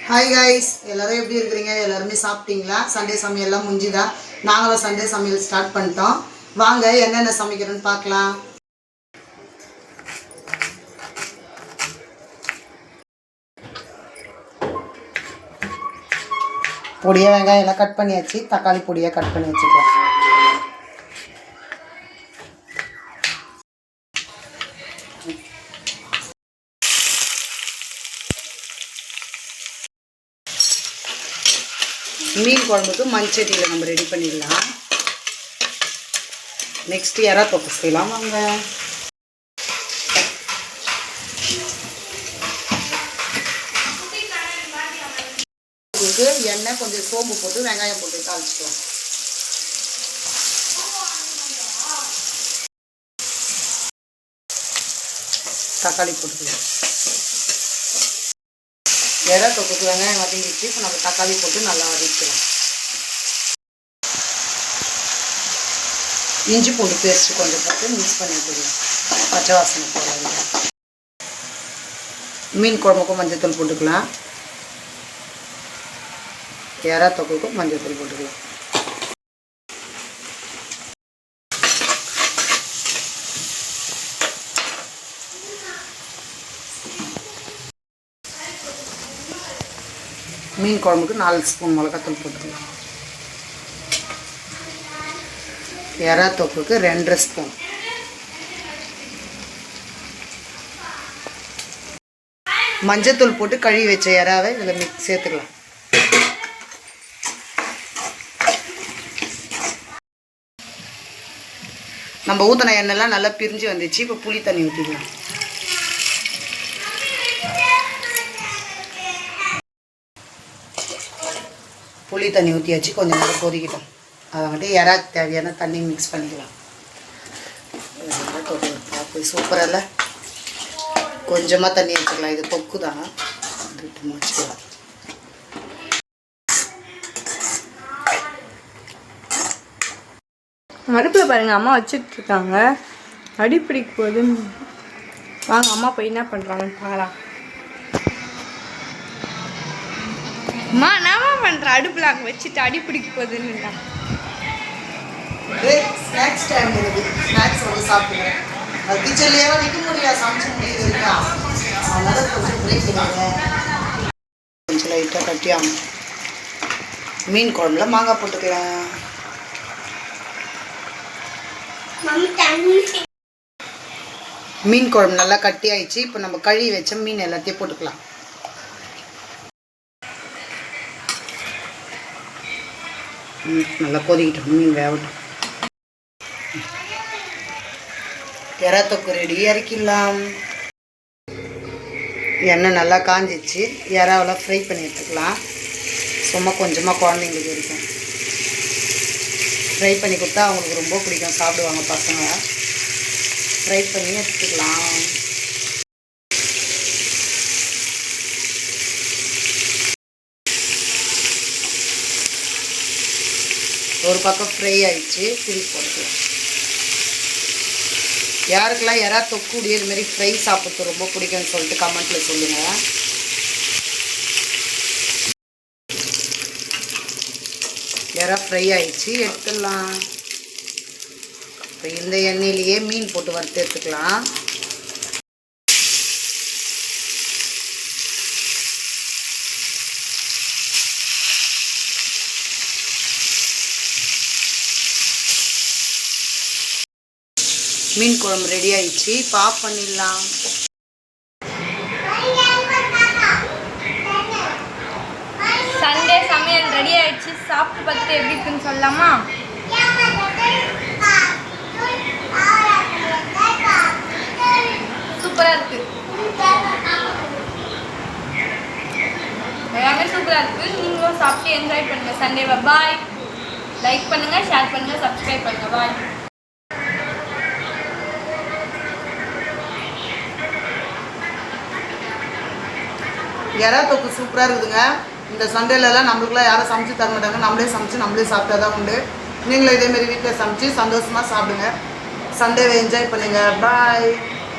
Hi guys, எல்லோரும் எப்படி இருக்கிறீங்க? எல்லாருமே சாப்பிட்டீங்களா? சண்டே சமையல்லாம் முடிஞ்சுதா? நாங்களும் சண்டே சமையல் ஸ்டார்ட் பண்ணிட்டோம். வாங்க என்னென்ன சமைக்கிறோன்னு பார்க்கலாம். பொடியை வெங்காயம் எல்லாம் கட் பண்ணியாச்சு. தக்காளி பொடியை கட் பண்ணி வச்சுக்கலாம். மீன் குழம்புக்கு மண்சட்டியில் நம்ம ரெடி பண்ணிடலாம். நெக்ஸ்ட் எறா தொக்கு செய்யலாம். வாங்க. எண்ணெய் கொஞ்சம் சோம்பு போட்டு வெங்காயம் போட்டு தாளிச்சுக்கலாம். தக்காளி போட்டுக்கலாம். எறா தொக்குக்கு வெங்காயம் வதங்கிட்டு இப்போ நம்ம தக்காளி போட்டு நல்லா வதக்கலாம். இஞ்சி பூண்டு பேஸ்ட் கொஞ்சம் போட்டு மிக்ஸ் பண்ணிக்கலாம். பச்சை வாசனை போடலாம். மீன் குழம்புக்கும் மஞ்சள் போட்டுக்கலாம். எறா தொக்குக்கும் மஞ்சள் போட்டுக்கலாம். மீன் குழம்புக்கு 4 ஸ்பூன் மிளகாத்தூள் போட்டுக்கலாம். எறா தொக்குக்கு 2 ஸ்பூன். மஞ்சத்தூள் போட்டு கழுவி வச்ச எறாவை இதில் சேர்த்துக்கலாம். நம்ம ஊற்றின எண்ணெய்லாம் நல்லா பிரிஞ்சு வந்துச்சு. இப்போ புளி தண்ணி ஊற்றிக்கலாம். புளி தண்ணி ஊற்றியாச்சு. கொஞ்சம் நேரம் கொதிக்கிட்டோம். அதங்கிட்ட எறாக்கு தேவையான தண்ணி மிக்ஸ் பண்ணிக்கலாம். சூப்பராக கொஞ்சமாக தண்ணி வச்சுக்கலாம். இது தொக்கு தான், வச்சுக்கலாம். அடுப்பில் பாருங்கள், அம்மா வச்சுட்ருக்காங்க. அடி பிடிக்க போகுதுன்னு. வாங்க அம்மா போய் என்ன பண்ணுறாங்கன்னு பார்க்கலாம். அம்மா என்னம்மா பண்ணுற? அடுப்பில் அங்கே வச்சுட்டு அடி பிடிக்க போகுதுன்னு. ஸ்நாக்ஸ் டைம் இருக்குது. ஸ்நாக்ஸ் வந்து சாப்பிடுவேன். அது கிச்சன்லேயே நிற்க முடியாது, சமைச்சு முடியுது இருக்கா. அதனால் கொஞ்சம் பிரேக் பண்ணுவாங்க. கொஞ்சம் லைட்டாக கட்டியாகும். மீன் குழம்புல மாங்காய் போட்டுக்கலாம். மீன் குழம்பு நல்லா கட்டி ஆயிடுச்சு. இப்போ நம்ம கழுவி வச்ச மீன் எல்லாத்தையும் போட்டுக்கலாம். நல்லா கொதிக்கிட்டோம். மீன் வேகட்டும். எறா தொக்கு ரெடி. இறக்கிடலாம். எண்ணெய் நல்லா காஞ்சிச்சு. எறாவெல்லாம் ஃப்ரை பண்ணி எடுத்துக்கலாம். சும்மா கொஞ்சமாக குழந்தைங்களுக்கு இருக்கும். ஃப்ரை பண்ணி கொடுத்தா அவங்களுக்கு ரொம்ப பிடிக்கும், சாப்பிடுவாங்க பசங்க. ஃப்ரை பண்ணி எடுத்துக்கலாம். ஒரு பக்கம் ஃப்ரை ஆயிடுச்சு. திருப்பி போட்டுக்கலாம். யாருக்கெல்லாம் எறா தொக்குடி இதுமாரி ஃப்ரை சாப்பிட்றது ரொம்ப பிடிக்கும்னு சொல்லிட்டு கமெண்ட்டில் சொல்லுங்கள். எறா ஃப்ரை ஆயிடுச்சு. எடுத்துடலாம். இப்போ இந்த எண்ணெயிலேயே மீன் போட்டு வறுத்து எடுத்துக்கலாம். மீன் குழம்பு ரெடி ஆயிடுச்சு. இப்போ ஆஃப் பண்ணிடலாம். சண்டே சமையல் ரெடி ஆயிடுச்சு. சாப்பிட்டு பார்த்துட்டு எப்படி இருக்குன்னு சொல்லலாமா? சூப்பராக இருக்கு. எல்லாமே சூப்பராக இருக்கு. நீங்களும் சாப்பிட்டு என்ஜாய் பண்ணுங்க சண்டேவை. பாய். லைக் பண்ணுங்க, ஷேர் பண்ணுங்க, சப்ஸ்கிரைப் பண்ணுங்க. பாய். எறா தொக்கு சூப்பராக இருக்குதுங்க. இந்த சண்டேலலாம் நம்மளுக்குலாம் யாரும் சமைச்சு தர மாட்டாங்க. நம்மளே சமைச்சு நம்மளே சாப்பிட்டா தான் உண்டு. நீங்களும் இதேமாரி வீட்டில் சமைச்சு சந்தோஷமாக சாப்பிடுங்க. சண்டேவை என்ஜாய் பண்ணுங்கள். பாய்.